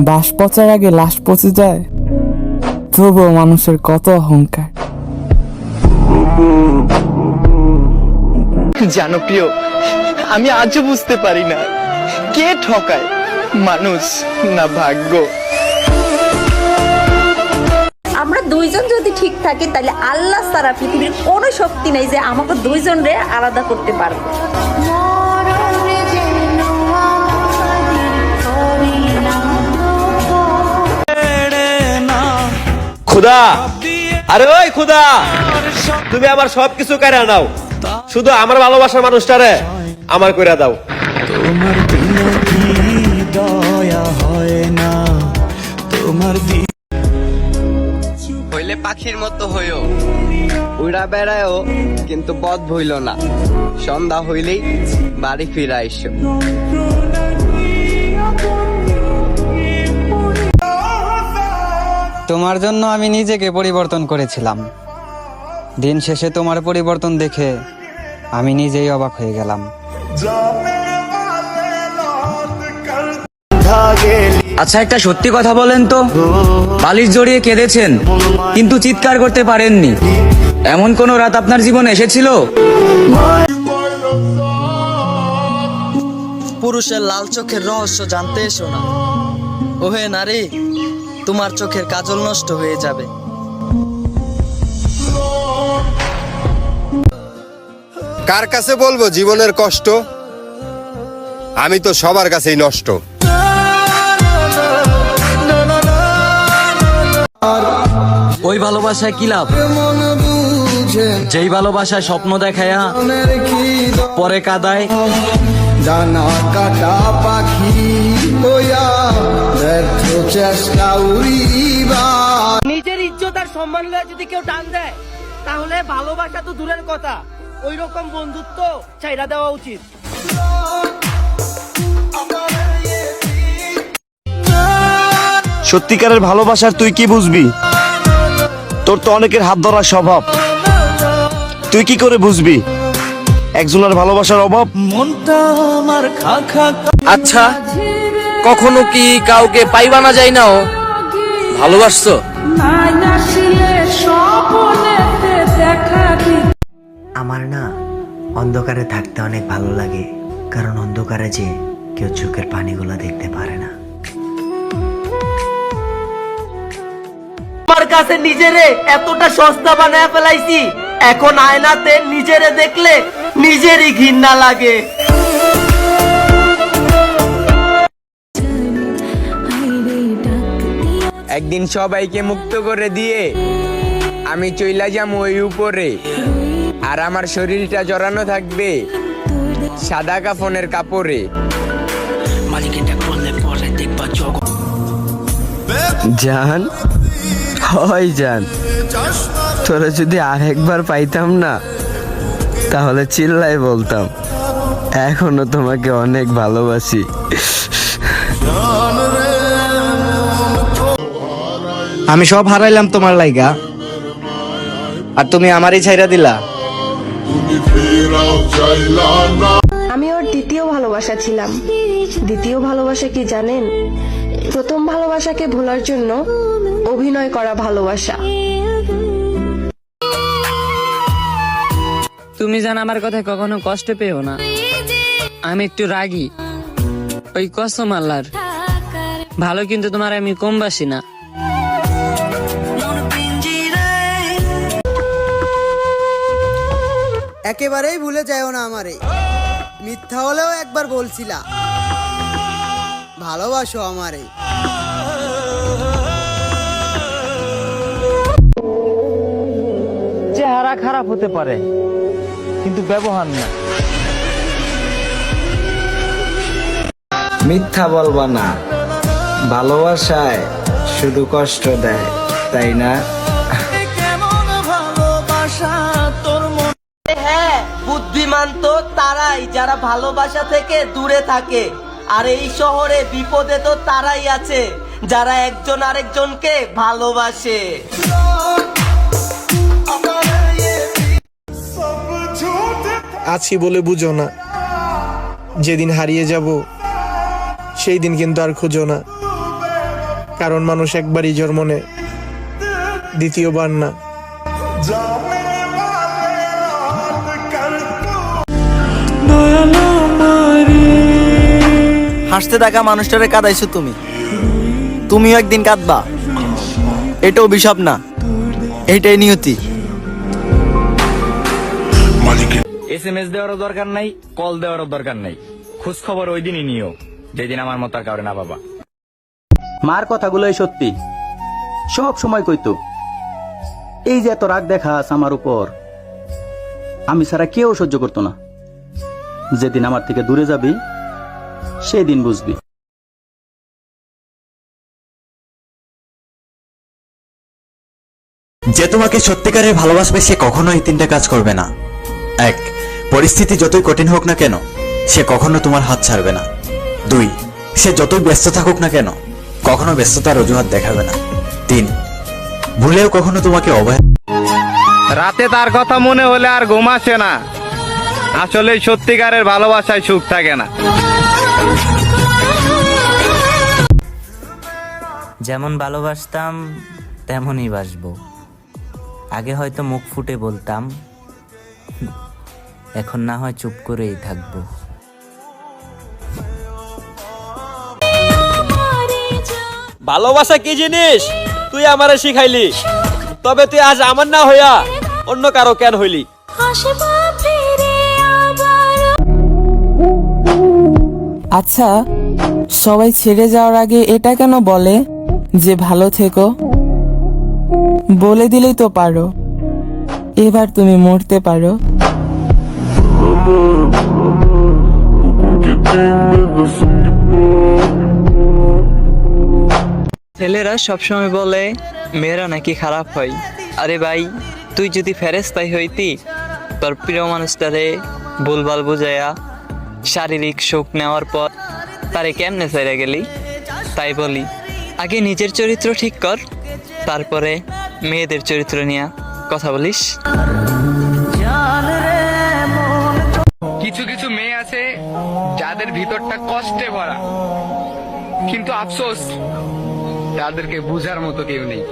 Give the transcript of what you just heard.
বাঁশ পচার আগে লাশ পচে যায়, তবুও মানুষের কত অহংকার। জানো প্রিয়, আমি আজও বুঝতে পারি না কে ঠকায়, মানুষ না ভাগ্য। আমরা দুইজন যদি ঠিক থাকি তাহলে আল্লাহ ছাড়া পৃথিবীর কোনো শক্তি নেই যে আমাকে দুইজনরে আলাদা করতে পারবে। খুদা, আরে ওই খুদা, তুমি আমার সবকিছু কেড়ে নাও, শুধু আমার ভালোবাসার মানুষটারে আমার কইরা দাও। তোমার বিনা কি দয়া হয় না, তোমার হইলে পাখির মতো হইও, উড়া বেড়ায়ও কিন্তু পথ ভইল না, সন্ধ্যা হইলেই বাড়ি ফিরে আইসো। তোমার জন্য আমি নিজেকে পরিবর্তন করেছিলাম, দিন শেষে তোমার পরিবর্তন দেখে আমি নিজেই অবাক হয়ে গেলাম। আচ্ছা, একটা সত্যি কথা বলেন তো, বালিশ জড়িয়ে কেঁদেছেন কিন্তু চিৎকার করতে পারেননি, এমন কোন রাত আপনার জীবনে এসেছিল? পুরুষের লাল চোখের রহস্য জানতে এসো না, ওহে নারী, তোমার চোখের কাজল নষ্ট হয়ে যাবে। কার কাছে বলবো জীবনের কষ্ট, আমি তো সবার কাছেই নষ্ট। ওই ভালোবাসায় কি লাভ, যেই ভালোবাসায় স্বপ্ন দেখায়া পরে কাদায়। জানা কাটা পাখি হইয়া ব্যর্থ চেষ্টা উড়িবা। নিজের ইজ্জত আর সম্মান লয়ে যদি কেউ টান দেয় তাহলে ভালোবাসা তো দূরের কথা, ওই রকম বন্ধুত্ব ছাইড়া দেওয়া উচিত। সত্যিকারের ভালোবাসার তুই কি বুঝবি? তোর তো অনেকের হাত ধরার স্বভাব, তুই কি করে বুঝবি একজনের ভালোবাসার অভাব? মনটা আমার খা খা। আচ্ছা, কখনো কি কাউকে পাইবা না যায় নাও ভালোবাসছো? আমার না অন্ধকারে থাকতে অনেক ভালো লাগে, কারণ অন্ধকারে যে কেউ চোখের পানিগুলো দেখতে পারে না। আমার কাছে নিজেরে এতটা সস্তা বানায় ফেলাইছি, এখন আয়নাতে নিজেরে দেখলে নিজেরই ঘৃণা লাগে। একদিন সবাইকে মুক্ত করে দিয়ে আমি চইলা যাম ওই উপরে, আর আমার শরীরটা জড়ানো থাকবে সাদা কাফনের কাপড়ে। জান, হয় জান, তোরা যদি আরেকবার পাইতাম না তাহলে চিল্লাই বলতাম এখনো তোমাকে অনেক ভালোবাসি। আমি সব হারাইলাম তোমার লাইগা, আর তুমি আমারই ছাইরা দিলা। আমি ওর দ্বিতীয় ভালোবাসা ছিলাম। দ্বিতীয় ভালোবাসা কি জানেন? প্রথম ভালোবাসাকে ভোলার জন্য অভিনয় করা ভালোবাসা। তুমি জান আমার কথা কখনো কষ্ট পেও না, আমি একটু রাগী, ওই কসম আল্লাহর, ভালো কিন্তু তোমার আমি কম বাসি না। একেবারেই ভুলে যাও না আমারে, মিথ্যা হলেও একবার বলছিলা ভালোবাসো আমারে। চেহারা খারাপ হতে পারে কিন্তু ব্যবহার না। মিথ্যা বলবা না, ভালোবাসায় শুধু কষ্ট দেয়, তাই না? হ্যাঁ, বুদ্ধিমান তো তারাই যারা ভালোবাসা থেকে দূরে থাকে, আর এই শহরে বিপদে তো তারাই আছে যারা একজন আরেকজনকে ভালোবাসে। আছি বলে বুঝো না, যেদিন হারিয়ে যাব সেই দিন কিন্তু আর খুঁজো না। কারণ মানুষ একবারই জন্ম নেয়, দ্বিতীয়বার না। হাসতে থাকা মানুষটারে কাঁদাইছো তুমি, তুমিও একদিন কাঁদবা। এটা অভিশাপ না, এইটাই নিয়তি। SMS দেওয়ারও দরকার নাই, কল দেওয়ারও দরকার নাই। খোঁজ খবর ওই দিনই নিও যেদিন আমার মতো আর কাউরে না পাবা। মার কথাগুলোই সত্যি, সব সময় কইতো এই যে এত রাগ দেখাস আমার উপর, আমি ছাড়া কেউ সহ্য করতো না। যেদিন আমার থেকে দূরে যাবি সেদিন বুঝবি। যে তোমাকে সত্যিকারের ভালোবাসবে সে কখনো এই তিনটা কাজ করবে না। 1. পরিস্থিতি যতই কঠিন হোক না কেন সে কখনো তোমার হাত ছাড়বে না। 2. সে যতই ব্যস্ত থাকুক না কেন কখনো ব্যস্ততার অজুহাত দেখাবে না। 3. ভুলেও কখনো তোমাকে অবহেলা। রাতে তার কথা মনে হলে আর ঘুম আসে না। আসলে সত্যিকারের ভালোবাসায় সুখ থাকে না। যেমন ভালোবাসতাম তেমনই বাসবো। আগে হয়তো মুখ ফুটে বলতাম, এখন না হয় চুপ করেই থাকবো। ভালোবাসা কি জিনিস তুই আমারে শিখাইলি, তবে তুই আজ আমার না হইয়া অন্য কারো কেন হইলি? আচ্ছা, সবাই ছেড়ে যাওয়ার আগে এটা কেন বলে যে ভালো থেকো? বলে দিলেই তো পারো এবার তুমি মরতে পারো। ছেলেরা সবসময় বলে মেয়েরা নাকি খারাপ হয়। আরে ভাই, তুই যদি ফেরেশতাই হইতি, তোর প্রিয় মানুষটারে ভুলভাল বুঝাইয়া শারীরিক সুখ নেওয়ার পর তারে কেমনে ছেড়ে গেলি? তাই বলি, আগে নিজের চরিত্র ঠিক কর, তারপরে মেয়েদের চরিত্র নিয়ে কথা বলিস। কিছু কিছু মেয়ে আছে যাদের ভিতরটা কষ্টে ভরা, কিন্তু আফসোস তাদেরকে বুঝার মতো কেউ নেই।